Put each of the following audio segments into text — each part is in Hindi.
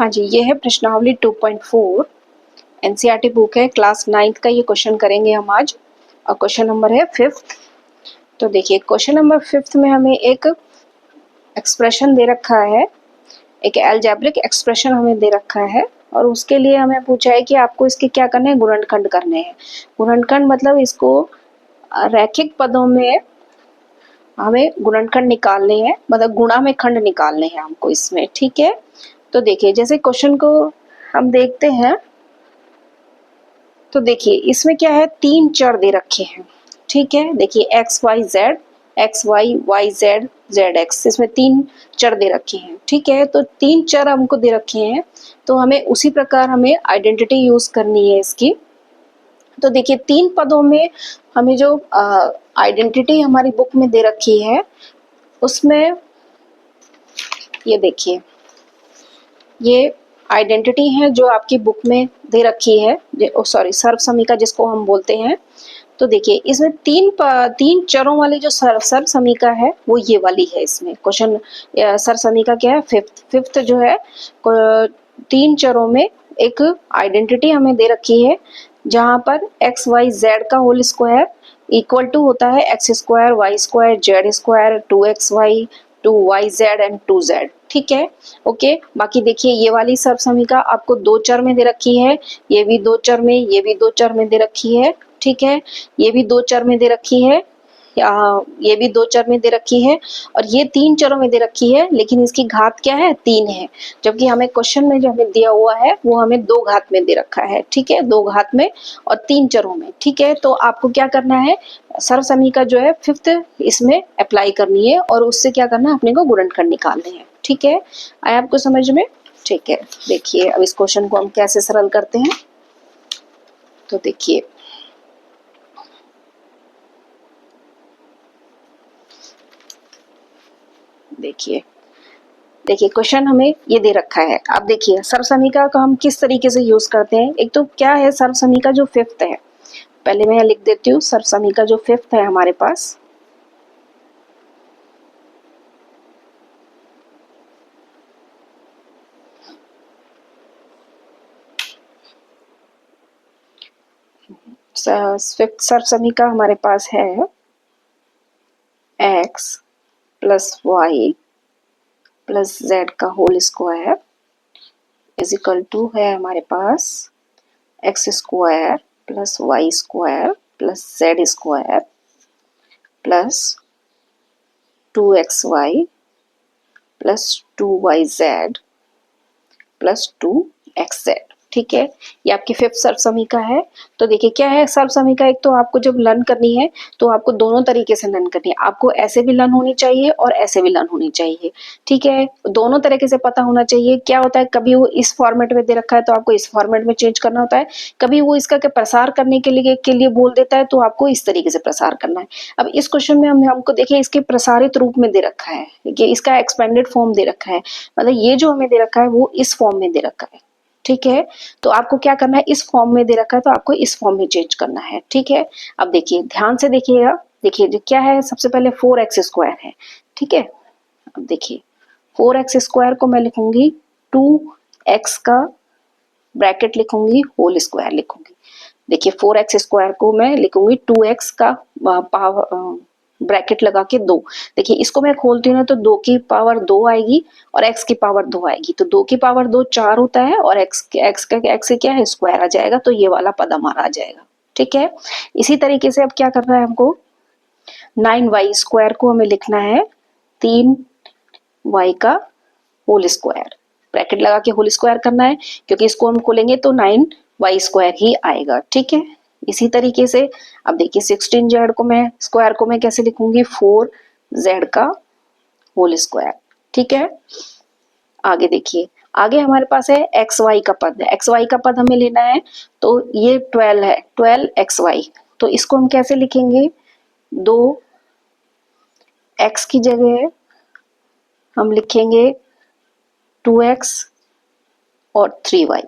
हाँ जी, ये है प्रश्नावली 2.4 एनसीईआरटी बुक है, क्लास 9th का ये क्वेश्चन करेंगे हम आज। और क्वेश्चन नंबर है 5th। तो देखिए क्वेश्चन नंबर 5th में हमें एक एक्सप्रेशन दे रखा है, एक अलजेब्रिक एक्सप्रेशन हमें दे रखा है और उसके लिए हमें पूछा है कि आपको इसके क्या करने हैं, गुणनखंड करने हैं। गुणनखंड मतलब इसको रैखिक पदों में हमें गुणनखंड निकालने हैं, मतलब गुणा में खंड निकालने हैं हमको इसमें। ठीक है, तो देखिए जैसे क्वेश्चन को हम देखते हैं तो देखिए इसमें क्या है, तीन चर दे रखे हैं। ठीक है, देखिए x y z, x y y z z x, इसमें तीन चर दे रखे हैं। ठीक है, तो तीन चर हमको दे रखे हैं तो हमें उसी प्रकार हमें आइडेंटिटी यूज करनी है इसकी। तो देखिए तीन पदों में हमें जो आइडेंटिटी हमारी बुक में दे रखी है उसमें ये देखिए ये आइडेंटिटी है जो आपकी बुक में दे रखी है, सॉरी सर्व समीका जिसको हम बोलते हैं। तो देखिए इसमें तीन चरों वाली जो सर्व समीका है वो ये वाली है। इसमें क्वेश्चन सर्व समीका क्या है, फिफ्थ जो है तीन चरों में एक आइडेंटिटी हमें दे रखी है जहां पर एक्स वाई जेड का होल स्क्वायर इक्वल टू होता है x square y square z square, 2xy 2yz and 2z। ठीक है, ओके। बाकी देखिए ये वाली सर्व समीका आपको दो चर में दे रखी है, ये भी दो चर में, ये भी दो चर में दे रखी है। ठीक है, ये भी दो चर में दे रखी है, ये भी दो चर में दे रखी है और ये तीन चरों में दे रखी है, लेकिन इसकी घात क्या है, तीन है। जबकि हमें क्वेश्चन में जो हमें दिया हुआ है वो हमें दो घात में दे रखा है। ठीक है, दो घात में और तीन चरों में। ठीक है, तो आपको क्या करना है, सर्व समीका जो है फिफ्थ इसमें अप्लाई करनी है और उससे क्या करना है, अपने को गुणनखंड निकालने हैं। ठीक है, आया आपको समझ में? ठीक है, देखिए अब इस क्वेश्चन को हम कैसे सरल करते हैं। तो देखिए देखिए देखिए क्वेश्चन हमें ये दे रखा है। अब देखिए सर्व समीका का हम किस तरीके से यूज करते हैं। एक तो क्या है, सर्व समीका जो फिफ्थ है, पहले मैं लिख देती हूँ। सर्व समीका जो फिफ्थ है हमारे पास, फिफ्थ सर्व समीका हमारे पास है x plus Y plus Z का whole square is equal to है हमारे पास X square plus Y square plus Z square plus 2xy plus 2yz plus 2xz। ठीक है, ये आपकी फिफ्थ सर्व समीका है। तो देखिए क्या है सर्व समीका, एक तो आपको जब लर्न करनी है तो आपको दोनों तरीके से लर्न करनी है। आपको ऐसे भी लर्न होनी चाहिए और ऐसे भी लर्न होनी चाहिए। ठीक है, दोनों तरीके से पता होना चाहिए। क्या होता है, कभी वो इस फॉर्मेट में दे रखा है तो आपको इस फॉर्मेट में चेंज करना होता है, कभी वो इसका प्रसार करने के लिए बोल देता है तो आपको इस तरीके से प्रसार करना है। अब इस क्वेश्चन में हमको देखिए इसके प्रसारित रूप में दे रखा है, ये इसका एक्सपेंडेड फॉर्म दे रखा है, मतलब ये जो हमें दे रखा है वो इस फॉर्म में दे रखा है। ठीक है, तो आपको क्या करना है, इस फॉर्म में दे रखा है तो आपको इस फॉर्म में चेंज करना है। ठीक है, अब देखिए ध्यान से देखिएगा। देखिए जो क्या है, सबसे पहले 4x स्क्वायर है। ठीक है, अब देखिए 4x स्क्वायर को मैं लिखूंगी 2x का ब्रैकेट लिखूंगी होल स्क्वायर लिखूंगी। देखिए 4x स्क्वायर को मैं लिखूंगी 2x का पावर ब्रैकेट लगा के 2। देखिए इसको मैं खोलती हूँ ना तो 2 की पावर 2 आएगी और x की पावर 2 आएगी, तो 2 की पावर 2 4 होता है और x से क्या है, स्क्वायर आ जाएगा, तो ये वाला पद हमारा आ जाएगा। ठीक है, इसी तरीके से अब क्या करना है हमको, 9y स्क्वायर को हमें लिखना है 3y का होल स्क्वायर, ब्रैकेट लगा के होल स्क्वायर करना है क्योंकि इसको हम खोलेंगे तो 9y स्क्वायर ही आएगा। ठीक है, इसी तरीके से अब देखिए 16z को मैं स्क्वायर को मैं कैसे लिखूंगी, 4z का होल स्क्वायर। ठीक है, आगे देखिए, आगे हमारे पास है एक्स वाई का पद, एक्स वाई का पद हमें लेना है तो ये 12 है, 12xy, तो इसको हम कैसे लिखेंगे, 2x की जगह हम लिखेंगे 2x और 3y।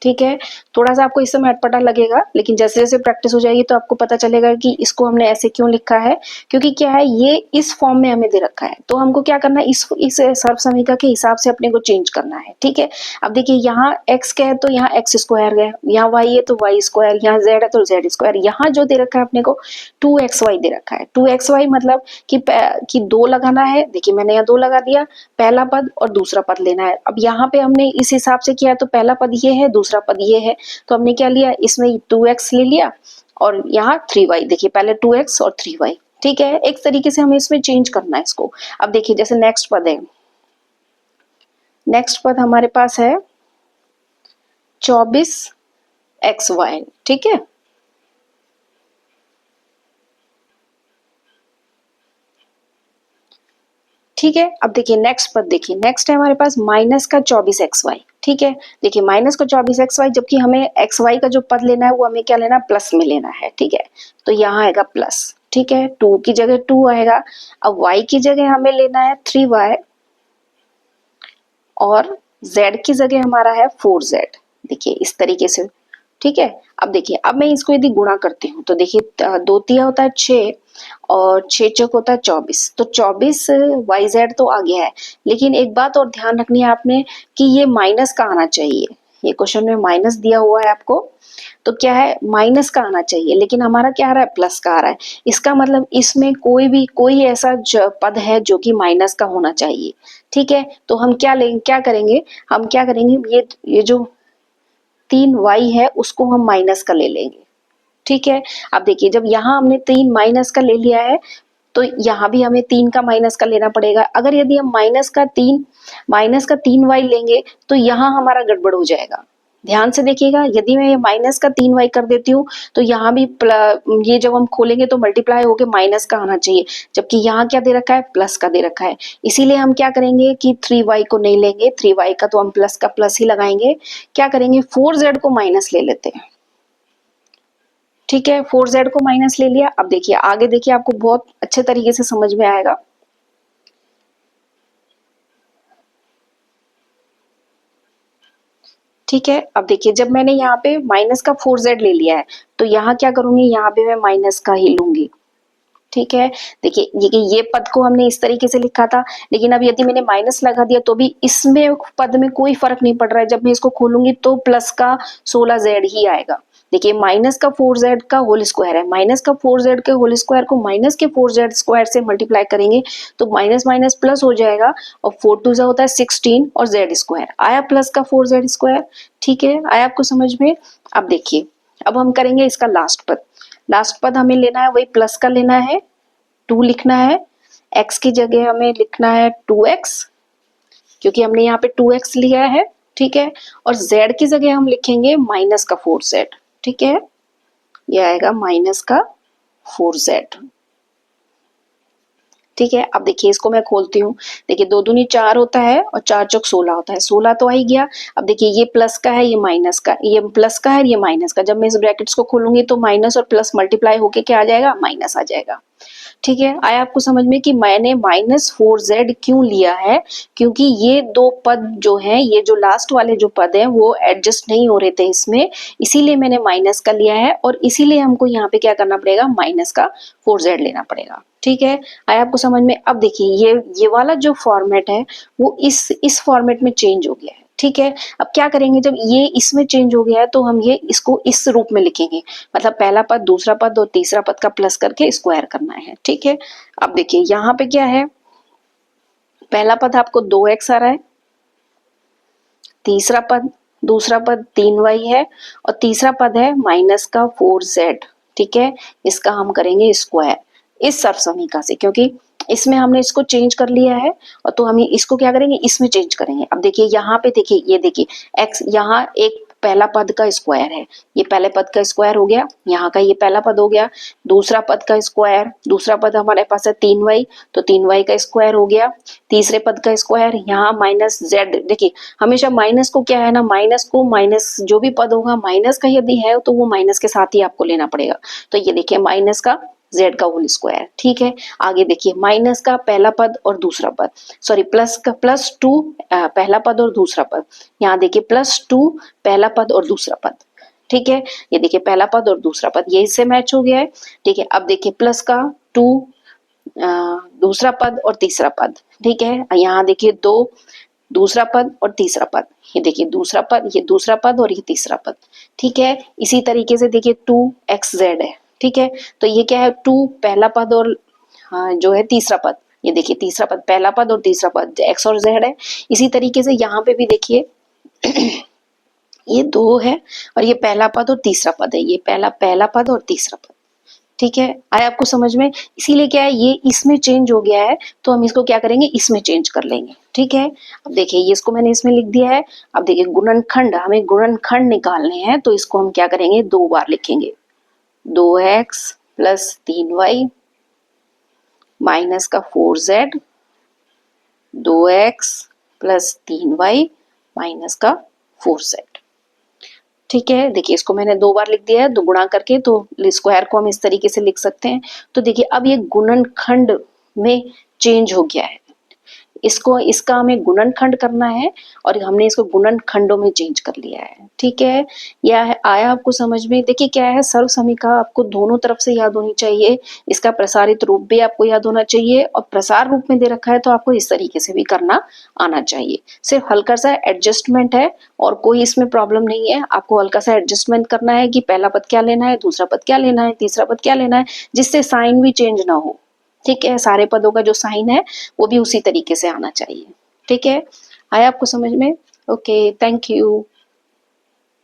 ठीक है, थोड़ा सा आपको इस समय अटपटा लगेगा, लेकिन जैसे जैसे प्रैक्टिस हो जाएगी तो आपको पता चलेगा कि इसको हमने ऐसे क्यों लिखा है, क्योंकि क्या है ये इस फॉर्म में हमें दे रखा है, तो हमको क्या करना है, इस सर्व समीकरण के हिसाब से अपने को चेंज करना है। ठीक है, अब देखिए यहाँ x क्या है तो यहाँ एक्स स्क्वायर है, यहाँ y है तो y स्क्वायर, यहाँ z है तो z स्क्वायर, यहाँ जो दे रखा है अपने को 2xy दे रखा है। 2xy मतलब कि 2 लगाना है, देखिए मैंने यहाँ 2 लगा दिया, पहला पद और दूसरा पद लेना है। अब यहाँ पे हमने इस हिसाब से किया तो पहला पद ये है, दूसरा पद ये है, तो हमने क्या लिया, इसमें 2x ले लिया और यहाँ 3y, देखिए पहले 2x और 3y। ठीक है, एक तरीके से हमें इसमें चेंज करना है इसको। अब देखिए जैसे नेक्स्ट पद है, नेक्स्ट पद हमारे पास है 24xy। ठीक है, ठीक है, अब देखिए नेक्स्ट पद, देखिए नेक्स्ट है हमारे पास माइनस का 24xy। ठीक है, देखिए माइनस का 24xy, जबकि हमें xy का जो पद लेना है वो हमें क्या लेना है, प्लस में लेना है। ठीक है, तो यहाँ आएगा प्लस। ठीक है, 2 की जगह 2 आएगा। अब y की जगह हमें लेना है 3y और z की जगह हमारा है 4z। देखिए इस तरीके से। ठीक है, अब देखिए अब मैं इसको यदि गुणा करती हूँ तो देखिए 2 तिया होता है 6 और 6 चौक होता है 24, तो 24 YZ तो आ गया है, लेकिन एक बात और ध्यान रखनी है आपने कि ये माइनस का आना चाहिए। ये क्वेश्चन में माइनस दिया हुआ है आपको, तो क्या है माइनस का आना चाहिए, लेकिन हमारा क्या आ रहा है, प्लस का आ रहा है। इसका मतलब इसमें कोई ऐसा पद है जो कि माइनस का होना चाहिए। ठीक है, तो हम क्या लेंगे, क्या करेंगे, हम क्या करेंगे, ये जो 3y है उसको हम माइनस का ले लेंगे। ठीक है, अब देखिए जब यहाँ हमने 3 माइनस का ले लिया है तो यहाँ भी हमें 3 का माइनस का लेना पड़ेगा। अगर यदि हम माइनस का 3y लेंगे तो यहाँ हमारा गड़बड़ हो जाएगा। ध्यान से देखिएगा, यदि मैं ये माइनस का 3y कर देती हूँ तो यहाँ भी ये जब हम खोलेंगे तो मल्टीप्लाई होके माइनस का आना चाहिए, जबकि यहाँ क्या दे रखा है, प्लस का दे रखा है। इसीलिए हम क्या करेंगे कि 3y को नहीं लेंगे, 3y का तो हम प्लस का प्लस ही लगाएंगे। क्या करेंगे, 4z को माइनस ले लेते हैं। ठीक है, 4z को माइनस ले लिया। अब देखिए आगे, देखिए आपको बहुत अच्छे तरीके से समझ में आएगा। ठीक है, अब देखिए जब मैंने यहाँ पे माइनस का 4z ले लिया है तो यहाँ क्या करूंगी, यहाँ पे मैं माइनस का ही लूंगी। ठीक है, देखिए ये पद को हमने इस तरीके से लिखा था, लेकिन अब यदि मैंने माइनस लगा दिया तो भी इसमें पद में कोई फर्क नहीं पड़ रहा है। जब मैं इसको खोलूंगी तो प्लस का 16z ही आएगा। देखिए माइनस का 4z का होल स्क्वायर है, माइनस का 4z के होल स्क्वायर को माइनस के 4z स्क्वायर से मल्टीप्लाई करेंगे तो माइनस माइनस प्लस हो जाएगा, और 4 2 जा होता है 16 और z स्क्वायर आया प्लस का 4z स्क्वायर। ठीक है, आया आपको समझ में। अब देखिए अब हम करेंगे इसका लास्ट पद। लास्ट पद हमें लेना है वही प्लस का लेना है, 2 लिखना है, x की जगह हमें लिखना है 2x, क्योंकि हमने यहाँ पे 2x लिया है। ठीक है, और z की जगह हम लिखेंगे माइनस का 4z। ठीक है, ये आएगा माइनस का 4z। ठीक है, अब देखिए इसको मैं खोलती हूँ, देखिए 2 दूनी 4 होता है और 4 चौक 16 होता है, 16 तो आ ही गया। अब देखिए ये प्लस का है, ये माइनस का, ये प्लस का है, ये माइनस का, जब मैं इस ब्रैकेट्स को खोलूंगी तो माइनस और प्लस मल्टीप्लाई होके क्या आ जाएगा, माइनस आ जाएगा। ठीक है, आया आपको समझ में कि मैंने -4z क्यों लिया है, क्योंकि ये 2 पद जो हैं, ये जो लास्ट वाले जो पद हैं वो एडजस्ट नहीं हो रहे थे इसमें, इसीलिए मैंने माइनस का लिया है, और इसीलिए हमको यहाँ पे क्या करना पड़ेगा, माइनस का 4z लेना पड़ेगा। ठीक है, आया आपको समझ में। अब देखिए ये वाला जो फॉर्मेट है वो इस फॉर्मेट में चेंज हो गया है। ठीक है, अब क्या करेंगे, जब ये इसमें चेंज हो गया है तो हम ये इसको इस रूप में लिखेंगे, मतलब पहला पद, दूसरा पद और तीसरा पद का प्लस करके स्क्वायर करना है। ठीक है, अब देखिए यहाँ पे क्या है, पहला पद आपको 2x आ रहा है, तीसरा पद, दूसरा पद 3y है, और तीसरा पद है माइनस का 4z। ठीक है, इसका हम करेंगे स्क्वायर इस सर्व समीकरण से, क्योंकि इसमें हमने इसको चेंज कर लिया है, और तो हम इसको क्या करेंगे, इसमें चेंज करेंगे। अब देखिए यहाँ पे देखिए, ये देखिए x, यहाँ एक पहला पद का स्क्वायर है, ये पहले पद का स्क्वायर हो गया, यहाँ का ये पहला पद हो गया, दूसरा पद का स्क्वायर, दूसरा पद हमारे पास है 3y, तो 3y का स्क्वायर हो गया, तीसरे पद का स्क्वायर, यहाँ माइनस z। देखिए हमेशा माइनस को क्या है ना, माइनस जो भी पद होगा माइनस का यदि है तो वो माइनस के साथ ही आपको लेना पड़ेगा। तो ये देखिए माइनस का z का होल स्क्वायर। ठीक है, आगे देखिए माइनस का पहला पद और दूसरा पद, सॉरी प्लस का +2 पहला पद और दूसरा पद, यहाँ देखिए +2 पहला पद और दूसरा पद। ठीक है, ये देखिए पहला पद और दूसरा पद ये इससे मैच हो गया है। ठीक है, अब देखिए प्लस का 2 दूसरा पद और तीसरा पद। ठीक है, यहाँ देखिए 2 दूसरा पद और तीसरा पद, ये देखिए दूसरा पद, ये दूसरा पद और ये तीसरा पद। ठीक है, इसी तरीके से देखिए 2xz है। ठीक है, तो ये क्या है 2 पहला पद और जो है तीसरा पद, ये देखिए तीसरा पद पहला पद और तीसरा पद x और z है। इसी तरीके से यहाँ पे भी देखिए ये 2 है और ये पहला पद और तीसरा पद है, ये पहला पद और तीसरा पद। ठीक है, आया आपको समझ में? इसीलिए क्या है ये इसमें चेंज हो गया है तो हम इसको क्या करेंगे, इसमें चेंज कर लेंगे। ठीक है, अब देखिए ये इसको मैंने इसमें लिख दिया है। अब देखिए गुणनखंड, हमें गुणनखंड निकालने हैं तो इसको हम क्या करेंगे, 2 बार लिखेंगे। 2x + 3y माइनस का 4z, 2x + 3y माइनस का 4z। ठीक है, देखिए इसको मैंने 2 बार लिख दिया है, 2 गुणा करके, तो स्क्वायर को हम इस तरीके से लिख सकते हैं। तो देखिए अब ये गुणनखंड में चेंज हो गया है, इसका हमें गुणनखंड करना है और हमने इसको गुणनखंडों में चेंज कर लिया है। ठीक है, यह आया आपको समझ में? देखिए क्या है, सर्वसमीका आपको दोनों तरफ से याद होनी चाहिए, इसका प्रसारित रूप भी आपको याद होना चाहिए और प्रसार रूप में दे रखा है तो आपको इस तरीके से भी करना आना चाहिए। सिर्फ हल्का सा एडजस्टमेंट है और कोई इसमें प्रॉब्लम नहीं है। आपको हल्का सा एडजस्टमेंट करना है कि पहला पद क्या लेना है, दूसरा पद क्या लेना है, तीसरा पद क्या लेना है, जिससे साइन भी चेंज ना हो। ठीक है, सारे पदों का जो साइन है वो भी उसी तरीके से आना चाहिए। ठीक है, आया आपको समझ में? Okay, thank you.